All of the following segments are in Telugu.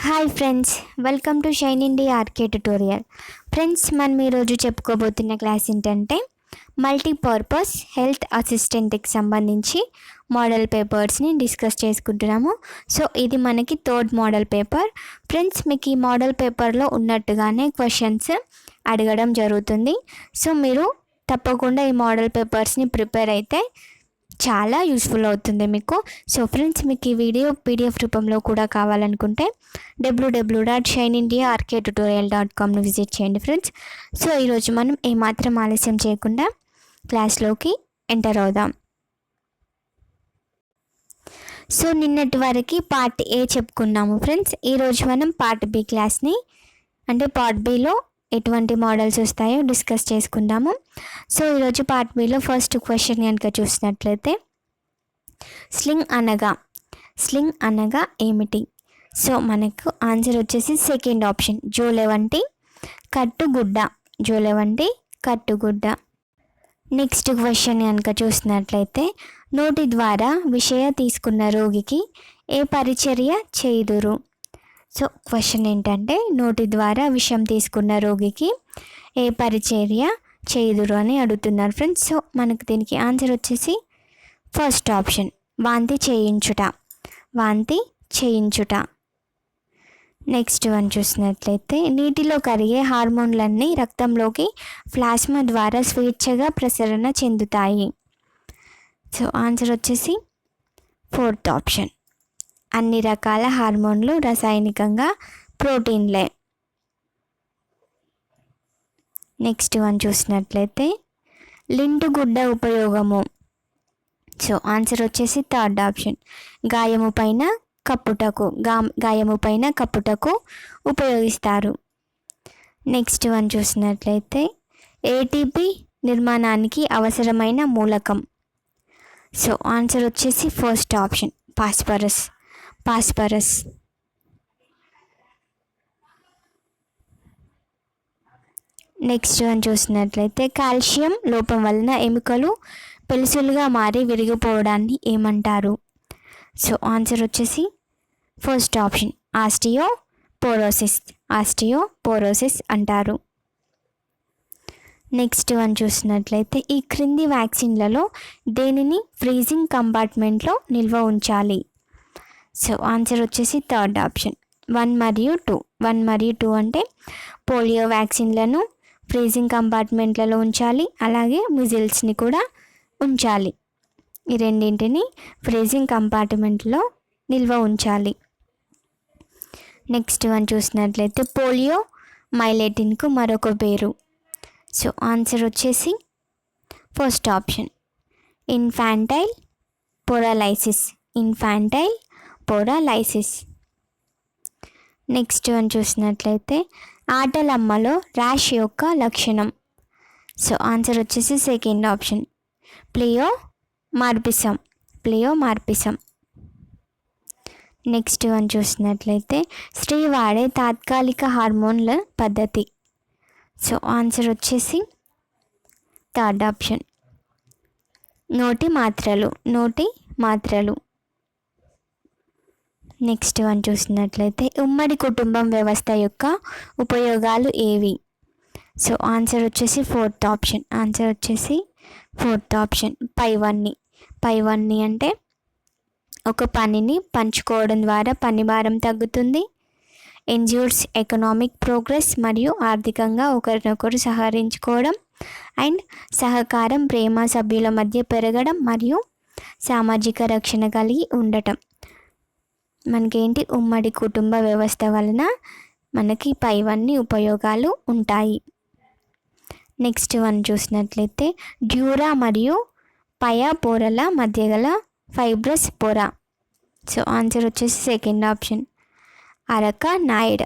Hi friends, welcome to Shine India RK tutorial. Friends, మనం ఈరోజు చెప్పుకోబోతున్న క్లాస్ ఏంటంటే మల్టీపర్పస్ హెల్త్ అసిస్టెంట్కి సంబంధించి మోడల్ పేపర్స్ని డిస్కస్ చేసుకుంటున్నాము. సో ఇది మనకి థర్డ్ మోడల్ పేపర్. ఫ్రెండ్స్, మీకు ఈ మోడల్ పేపర్లో ఉన్నట్టుగానే క్వశ్చన్స్ అడగడం జరుగుతుంది. సో మీరు తప్పకుండా ఈ మోడల్ పేపర్స్ని ప్రిపేర్ అయితే చాలా యూస్ఫుల్ అవుతుంది మీకు. సో ఫ్రెండ్స్, మీకు ఈ వీడియో పీడిఎఫ్ రూపంలో కూడా కావాలనుకుంటే www.shinindiaarktutorial.comను విజిట్ చేయండి ఫ్రెండ్స్. సో ఈరోజు మనం ఏమాత్రం ఆలస్యం చేయకుండా క్లాస్లోకి ఎంటర్ అవుదాం. సో నిన్నటి వరకు పార్ట్ ఏ చెప్పుకున్నాము ఫ్రెండ్స్. ఈరోజు మనం పార్ట్ బి క్లాస్ని అంటే పార్ట్ బిలో ఎటువంటి మోడల్స్ వస్తాయో డిస్కస్ చేసుకుందాము. సో ఈరోజు పార్ట్ బిలో ఫస్ట్ క్వశ్చన్ కనుక చూసినట్లయితే స్లింగ్ అనగా ఏమిటి? సో మనకు ఆన్సర్ వచ్చేసి సెకండ్ ఆప్షన్ జోలె వంటి కట్టుగుడ్డ. నెక్స్ట్ క్వశ్చన్ కనుక చూసినట్లయితే నోటి ద్వారా విషయ తీసుకున్న రోగికి ఏ పరిచర్య చేయుదురు? సో క్వశ్చన్ ఏంటంటే నోటి ద్వారా విషం తీసుకున్న రోగికి ఏ పరిచర్య చేయుదురు అని అడుగుతున్నారు ఫ్రెండ్స్. సో మనకు దీనికి ఆన్సర్ వచ్చేసి ఫస్ట్ ఆప్షన్ వాంతి చేయించుట. నెక్స్ట్ వన్ చూసినట్లయితే నీటిలో కరిగే హార్మోన్లన్నీ రక్తంలోకి ప్లాస్మా ద్వారా స్వేచ్ఛగా ప్రసరణ చెందుతాయి. సో ఆన్సర్ వచ్చేసి ఫోర్త్ ఆప్షన్ అన్ని రకాల హార్మోన్లు రసాయనికంగా ప్రోటీన్లే. నెక్స్ట్ వన్ చూసినట్లయితే లింటుగుడ్డ ఉపయోగము. సో ఆన్సర్ వచ్చేసి థర్డ్ ఆప్షన్ గాయము పైన కప్పుటకు ఉపయోగిస్తారు. నెక్స్ట్ వన్ చూసినట్లయితే ఏటీపీ నిర్మాణానికి అవసరమైన మూలకం. సో ఆన్సర్ వచ్చేసి first option phosphorus. Next one చూసినట్లయితే కాల్షియం లోపం వలన ఎముకలు పెలుసులుగా మారి విరిగిపోవడాన్ని ఏమంటారు? సో ఆన్సర్ వచ్చేసి ఫస్ట్ ఆప్షన్ ఆస్టియోపోరోసిస్ అంటారు. నెక్స్ట్ వన్ చూసినట్లయితే ఈ క్రింది వ్యాక్సిన్లలో దేనిని ఫ్రీజింగ్ కంపార్ట్మెంట్లో నిల్వ ఉంచాలి? సో ఆన్సర్ వచ్చేసి థర్డ్ ఆప్షన్ 1 మరియు 2 అంటే పోలియో వ్యాక్సిన్లను ఫ్రీజింగ్ కంపార్ట్మెంట్లలో ఉంచాలి, అలాగే మిజిల్స్ని కూడా ఉంచాలి. ఈ రెండింటిని ఫ్రీజింగ్ కంపార్ట్మెంట్లో నిల్వ ఉంచాలి. నెక్స్ట్ వన్ చూసినట్లయితే పోలియో మైలేటిన్కు మరొక పేరు. సో ఆన్సర్ వచ్చేసి first option infantile paralysis. Next one చూసినట్లయితే ఆటలమ్మలో ర్యాష్ యొక్క లక్షణం. సో ఆన్సర్ వచ్చేసి second option pleomorphism. Next one చూసినట్లయితే స్త్రీ వాడే తాత్కాలిక హార్మోన్ల పద్ధతి. సో ఆన్సర్ వచ్చేసి థర్డ్ ఆప్షన్ నోటి మాత్రలు. నెక్స్ట్ వన్ చూసినట్లయితే ఉమ్మడి కుటుంబం వ్యవస్థ యొక్క ఉపయోగాలు ఏవి? సో ఆన్సర్ వచ్చేసి ఫోర్త్ ఆప్షన్ పైవన్నీ అంటే ఒక పనిని పంచుకోవడం ద్వారా పని భారం తగ్గుతుంది, ఎన్జ్యూర్స్ ఎకనామిక్ ప్రోగ్రెస్ మరియు ఆర్థికంగా ఒకరినొకరు సహకరించుకోవడం, అండ్ సహకారం ప్రేమ సభ్యుల మధ్య పెరగడం మరియు సామాజిక రక్షణ కలిగి ఉండటం. మనకేంటి ఉమ్మడి కుటుంబ వ్యవస్థ వలన మనకి పైవన్నీ ఉపయోగాలు ఉంటాయి. నెక్స్ట్ వన్ చూసినట్లయితే డ్యూరా మరియు పయ పొరల మధ్య గల ఫైబ్రస్ పొర. సో ఆన్సర్ వచ్చేసి సెకండ్ ఆప్షన్ అరకనాయిడ్.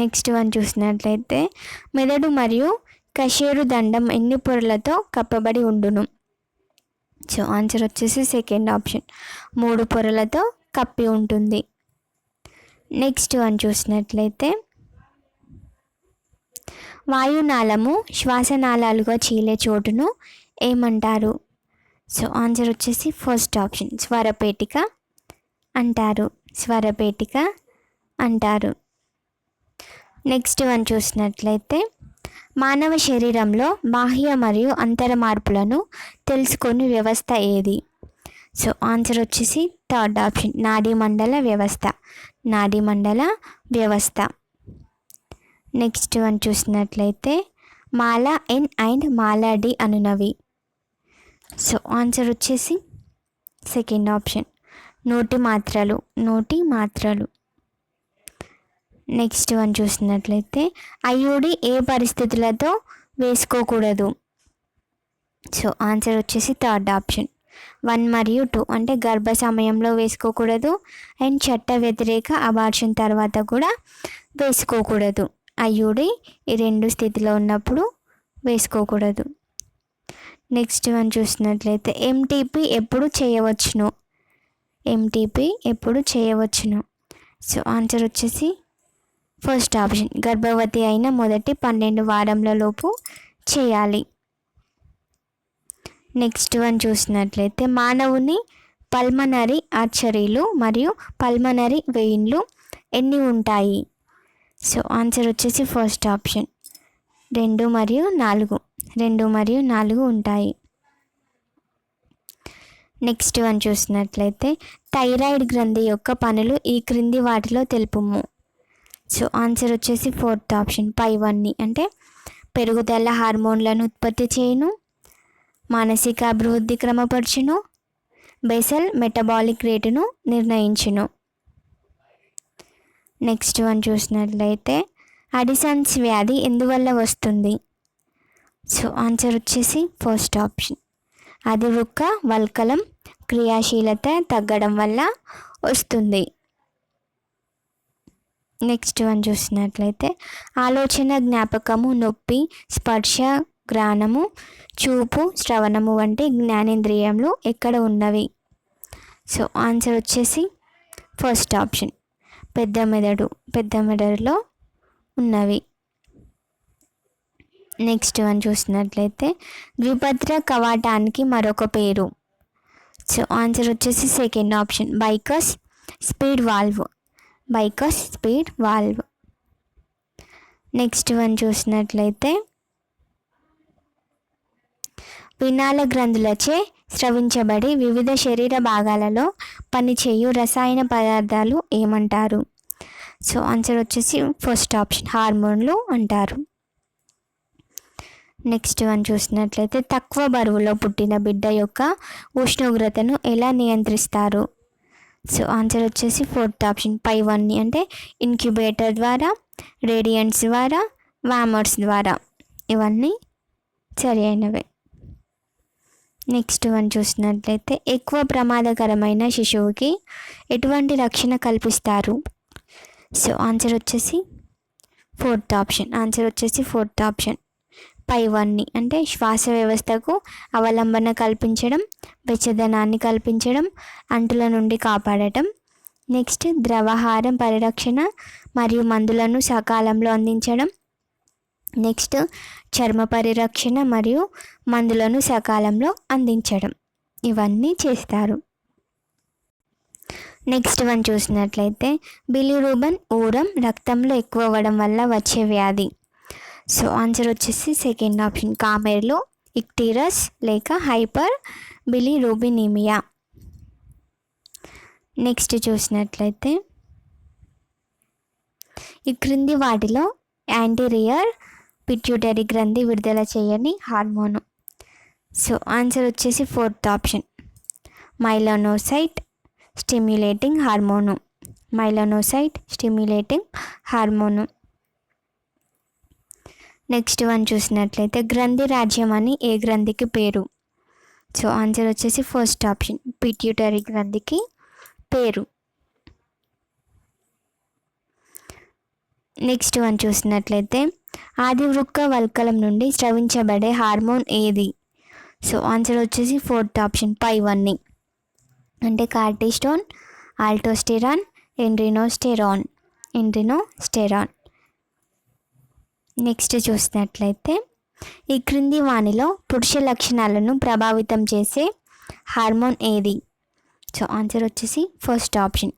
నెక్స్ట్ వన్ చూసినట్లయితే మెదడు మరియు కశేరు దండం ఎన్ని పొరలతో కప్పబడి ఉండును? సో ఆన్సర్ వచ్చేసి సెకండ్ ఆప్షన్ 3 పొరలతో కప్పి ఉంటుంది. నెక్స్ట్ వన్ చూసినట్లయితే వాయునాళము శ్వాసనాళాలుగా చీలే చోటును ఏమంటారు? సో ఆన్సర్ వచ్చేసి ఫస్ట్ ఆప్షన్ స్వరపేటిక. అంటారు? స్వరపేటిక అంటారు. నెక్స్ట్ వన్ చూసినట్లయితే మానవ శరీరంలో బాహ్య మరియు అంతర మార్పులను తెలుసుకునే వ్యవస్థ ఏది? సో ఆన్సర్ వచ్చేసి థర్డ్ ఆప్షన్, నాడీమండల వ్యవస్థ. నాడీమండల వ్యవస్థ. నెక్స్ట్ వన్ చూసినట్లయితే Mala N and Mala D అనునవి. సో ఆన్సర్ వచ్చేసి సెకండ్ ఆప్షన్, నోటి మాత్రలు. నోటి మాత్రలు. నెక్స్ట్ వన్ చూసినట్లయితే ఐయుడి ఏ పరిస్థితులతో వేసుకోకూడదు? సో ఆన్సర్ వచ్చేసి థర్డ్ ఆప్షన్, 1 మరియు 2 అంటే గర్భ సమయంలో వేసుకోకూడదు అండ్ చట్ట వ్యతిరేక అబార్షన్ తర్వాత కూడా వేసుకోకూడదు. ఐయుడి ఈ 2 స్థితిలో ఉన్నప్పుడు వేసుకోకూడదు. నెక్స్ట్ వన్ చూసినట్లయితే ఎంటీపీ ఎప్పుడు చేయవచ్చును? ఎంటీపీ ఎప్పుడు చేయవచ్చును? సో ఆన్సర్ వచ్చేసి ఫస్ట్ ఆప్షన్, గర్భవతి అయిన మొదటి 12 వారంలలోపు చేయాలి. నెక్స్ట్ వన్ చూసినట్లయితే మానవుని పల్మనరీ ఆర్టరీలు మరియు పల్మనరీ వెయిన్లు ఎన్ని ఉంటాయి? సో ఆన్సర్ వచ్చేసి ఫస్ట్ ఆప్షన్, 2 మరియు 4. 2 మరియు 4 ఉంటాయి. నెక్స్ట్ వన్ చూసినట్లయితే థైరాయిడ్ గ్రంథి యొక్క పనులు ఈ క్రింది వాటిలో తెలుపుము. సో ఆన్సర్ వచ్చేసి ఫోర్త్ ఆప్షన్, పైవన్నీ అంటే పెరుగుదల హార్మోన్లను ఉత్పత్తి చేయును, మానసిక అభివృద్ధి క్రమపరచును, బేసల్ మెటబాలిక్ రేటును నిర్ణయించును. నెక్స్ట్ వన్ చూసినట్లయితే అడిసన్స్ వ్యాధి ఎందువల్ల వస్తుంది? సో ఆన్సర్ వచ్చేసి ఫస్ట్ ఆప్షన్, అది వృక్క వల్కలం క్రియాశీలత తగ్గడం వల్ల వస్తుంది. నెక్స్ట్ వన్ చూసినట్లయితే ఆలోచన, జ్ఞాపకము, నొప్పి, స్పర్శ, గ్రాణము, చూపు, శ్రవణము వంటి జ్ఞానేంద్రియములు ఎక్కడ ఉన్నవి? సో ఆన్సర్ వచ్చేసి ఫస్ట్ ఆప్షన్, పెద్ద మెదడులో ఉన్నవి. నెక్స్ట్ వన్ చూసినట్లయితే ద్విపత్ర కవాటానికి మరొక పేరు. సో ఆన్సర్ వచ్చేసి second option, bicuspid valve. Bicuspid valve. Next one చూసినట్లయితే వినాల గ్రంథులచే స్రవించబడి వివిధ శరీర భాగాలలో పనిచేయు రసాయన పదార్థాలు ఏమంటారు? సో ఆన్సర్ వచ్చేసి ఫస్ట్ ఆప్షన్, హార్మోన్లు అంటారు. నెక్స్ట్ వన్ చూసినట్లయితే తక్కువ బరువులో పుట్టిన బిడ్డ యొక్క ఉష్ణోగ్రతను ఎలా నియంత్రిస్తారు? సో ఆన్సర్ వచ్చేసి ఫోర్త్ ఆప్షన్, పైవన్నీ అంటే ఇంక్యుబేటర్ ద్వారా, రేడియంట్స్ ద్వారా, వామర్స్ ద్వారా. ఇవన్నీ సరి అయినవే. నెక్స్ట్ వన్ చూసినట్లయితే ఎక్కువ ప్రమాదకరమైన శిశువుకి ఎటువంటి రక్షణ కల్పిస్తారు? సో ఆన్సర్ వచ్చేసి ఫోర్త్ ఆప్షన్, పైవన్నీ అంటే శ్వాస వ్యవస్థకు అవలంబన కల్పించడం, వెచ్చదనాన్ని కల్పించడం, అంటుల నుండి కాపాడటం. నెక్స్ట్ ద్రవాహారం పరిరక్షణ మరియు మందులను సకాలంలో అందించడం. నెక్స్ట్ చర్మ పరిరక్షణ మరియు మందులను సకాలంలో అందించడం. ఇవన్నీ చేస్తారు. నెక్స్ట్ వన్ చూసినట్లయితే బిలిరూబిన్ ఊరం రక్తంలో ఎక్కువ అవ్వడం వల్ల వచ్చే వ్యాధి. సో ఆన్సర్ వచ్చేసి సెకండ్ ఆప్షన్, కామెర్లు, ఇక్టీరస్ లేక హైపర్ బిలిరూబినిమియా. నెక్స్ట్ చూసినట్లయితే ఈ క్రింది వాటిలో యాంటీరియర్ పిట్యూటరీ గ్రంథి విడుదల చేయని హార్మోను. సో ఆన్సర్ వచ్చేసి fourth option, melanocyte stimulating hormone. Next one చూసినట్లయితే గ్రంథి రాజ్యం అని ఏ గ్రంథికి పేరు? సో ఆన్సర్ వచ్చేసి ఫస్ట్ ఆప్షన్, పిట్యూటరీ గ్రంథికి పేరు. నెక్స్ట్ వన్ చూసినట్లయితే ఆది వృక్క వల్కలం నుండి స్రవించబడే హార్మోన్ ఏది? సో ఆన్సర్ వచ్చేసి ఫోర్త్ ఆప్షన్, పైవన్నీ అంటే కార్టిస్టోన్, ఆల్టోస్టెరాన్, ఎండ్రినోస్టెరాన్. నెక్స్ట్ చూసినట్లయితే ఈ క్రింది వానిలో పురుష లక్షణాలను ప్రభావితం చేసే హార్మోన్ ఏది? సో ఆన్సర్ వచ్చేసి first option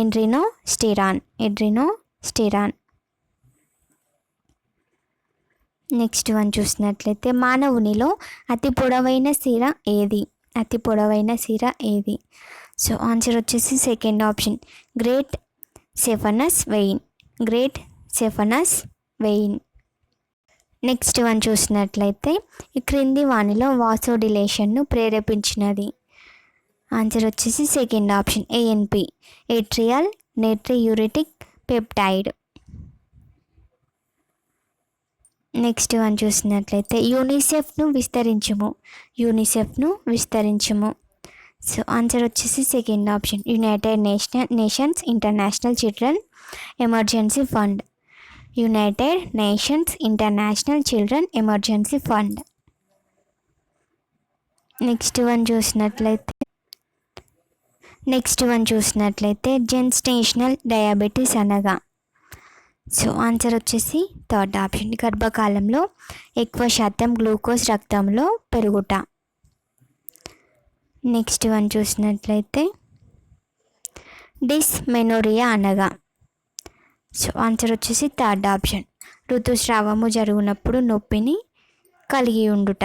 adrenosterone. Next one చూసినట్లయితే మానవునిలో అతి పొడవైన సిర ఏది? సో ఆన్సర్ వచ్చేసి second option great saphenous vein. Next one చూసినట్లయితే ఈ క్రింది వానిలో వాసోడిలేషన్ను ప్రేరేపించినది. ఆన్సర్ వచ్చేసి second option ANP atrial natriuretic peptide. Next one చూసినట్లయితే యూనిసెఫ్ను విస్తరించుము. సో ఆన్సర్ వచ్చేసి second option united nations international children emergency fund. Next one చూసినట్లయితే జెస్టేషనల్ డయాబెటీస్ అనగా? సో ఆన్సర్ వచ్చేసి థర్డ్ ఆప్షన్ గర్భకాలంలో ఎక్కువ శాతం గ్లూకోజ్ రక్తంలో పెరుగుట. నెక్స్ట్ వన్ చూసినట్లయితే డిస్మెనోరియా అనగా? సో ఆన్సర్ వచ్చేసి థర్డ్ ఆప్షన్ ఋతుస్రావము జరుగునప్పుడు నొప్పిని కలిగి ఉండుట.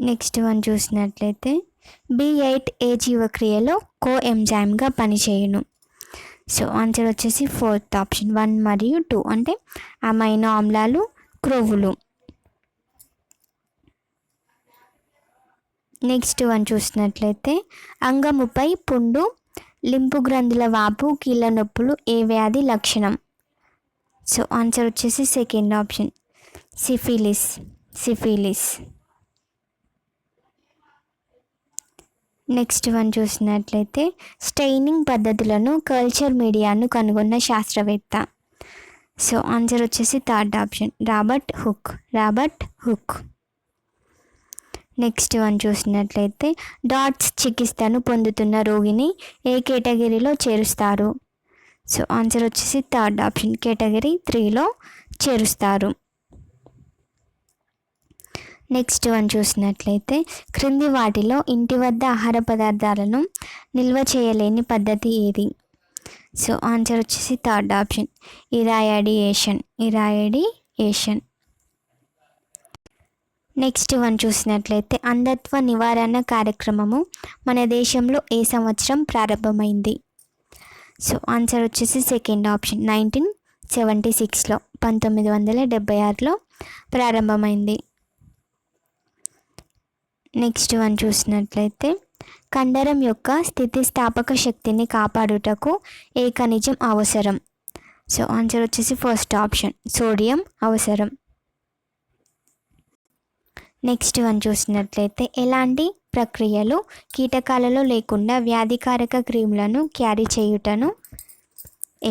నెక్స్ట్ వన్ చూసినట్లయితే B8 జీవక్రియలో కోఎంజైమ్గా పనిచేయును. సో ఆన్సర్ వచ్చేసి ఫోర్త్ ఆప్షన్ 1 మరియు 2 అంటే అమైనో ఆమ్లాలు, క్రొవ్వులు. నెక్స్ట్ వన్ చూసినట్లయితే అంగముపై పుండు, లింపు గ్రంథుల వాపు, కీళ్ళ నొప్పులు ఏ వ్యాధి లక్షణం? సో ఆన్సర్ వచ్చేసి second option syphilis. Next one చూసినట్లయితే స్టెయినింగ్ పద్ధతులను కల్చర్ మీడియాను కనుగొన్న శాస్త్రవేత్త. సో ఆన్సర్ వచ్చేసి third option Robert hook. Next one చూసినట్లయితే డాట్స్ చికిత్సను పొందుతున్న రోగిని ఏ కేటగిరీలో చేరుస్తారు? సో ఆన్సర్ వచ్చేసి థర్డ్ ఆప్షన్ కేటగిరీ 3లో చేరుస్తారు. నెక్స్ట్ వన్ చూసినట్లయితే క్రింది వాటిలో ఇంటి వద్ద ఆహార పదార్థాలను నిల్వ చేయలేని పద్ధతి ఏది? సో ఆన్సర్ వచ్చేసి థర్డ్ ఆప్షన్ ఇరాయడియేషన్. నెక్స్ట్ వన్ చూసినట్లయితే అంధత్వ నివారణ కార్యక్రమము మన దేశంలో ఏ సంవత్సరం ప్రారంభమైంది? సో ఆన్సర్ వచ్చేసి సెకండ్ ఆప్షన్ 1976లో 1976లో ప్రారంభమైంది. నెక్స్ట్ వన్ చూసినట్లయితే కండరం యొక్క స్థితిస్థాపక శక్తిని కాపాడుటకు ఏ ఖనిజం అవసరం? సో ఆన్సర్ వచ్చేసి ఫస్ట్ ఆప్షన్ సోడియం అవసరం. నెక్స్ట్ వన్ చూసినట్లయితే ఎలాంటి ప్రక్రియలు కీటకాలలో లేకుండా వ్యాధికారక క్రిములను క్యారీ చేయుటను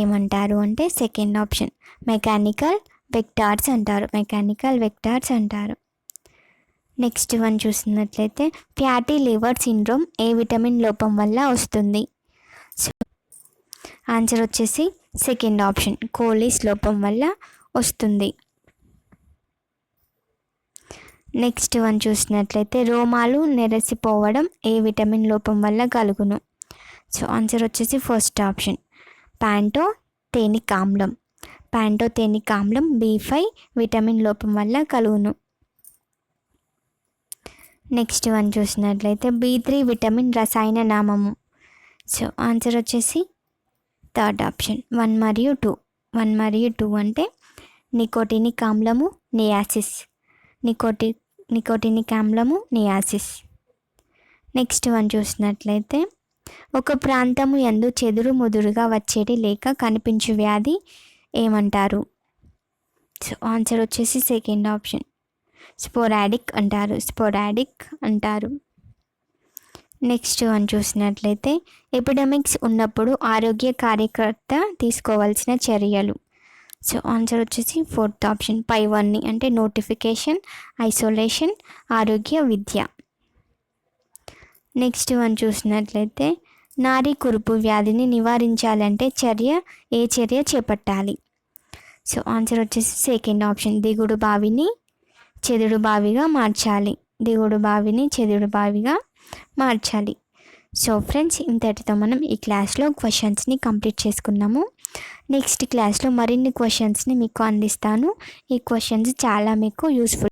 ఏమంటారు అంటే సెకండ్ ఆప్షన్ మెకానికల్ వెక్టార్స్ అంటారు. నెక్స్ట్ వన్ చూసినట్లయితే ఫ్యాటీ లివర్ సిండ్రోమ్ ఏ విటమిన్ లోపం వల్ల వస్తుంది? సో ఆన్సర్ వచ్చేసి సెకండ్ ఆప్షన్ కోలిస్ లోపం వల్ల వస్తుంది. నెక్స్ట్ వన్ చూసినట్లయితే రోమాలు నెరసిపోవడం ఏ విటమిన్ లోపం వల్ల కలుగును? సో ఆన్సర్ వచ్చేసి ఫస్ట్ ఆప్షన్ ప్యాంటోథెనిక్ ఆమ్లం B5 విటమిన్ లోపం వల్ల కలుగును. నెక్స్ట్ వన్ చూసినట్లయితే B3 విటమిన్ రసాయన నామము. సో ఆన్సర్ వచ్చేసి థర్డ్ ఆప్షన్ 1 మరియు 2 అంటే నికోటినిక్ ఆమ్లము నియాసిస్. నెక్స్ట్ వన్ చూసినట్లయితే ఒక ప్రాంతము యందు చెదురు ముదురుగా వచ్చేటి లేక కనిపించు వ్యాధి ఏమంటారు? సో ఆన్సర్ వచ్చేసి సెకండ్ ఆప్షన్ స్పోరాడిక్ అంటారు. నెక్స్ట్ వన్ చూసినట్లయితే ఎపిడమిక్స్ ఉన్నప్పుడు ఆరోగ్య కార్యకర్త తీసుకోవాల్సిన చర్యలు. సో ఆన్సర్ వచ్చేసి ఫోర్త్ ఆప్షన్ పైవన్నీ అంటే నోటిఫికేషన్, ఐసోలేషన్, ఆరోగ్య విద్య. నెక్స్ట్ వన్ చూసినట్లయితే నారీ కురుపు వ్యాధిని నివారించాలంటే ఏ చర్య చేపట్టాలి? సో ఆన్సర్ వచ్చేసి సెకండ్ ఆప్షన్ దిగుడు బావిని చెదుడు బావిగా మార్చాలి. సో ఫ్రెండ్స్, ఇంతటితో మనం ఈ క్లాస్లో క్వశ్చన్స్ని కంప్లీట్ చేసుకున్నాము. నెక్స్ట్ క్లాస్లో మరిన్ని క్వశ్చన్స్ని మీకు అందిస్తాను. ఈ క్వశ్చన్స్ చాలా మీకు యూస్ఫుల్.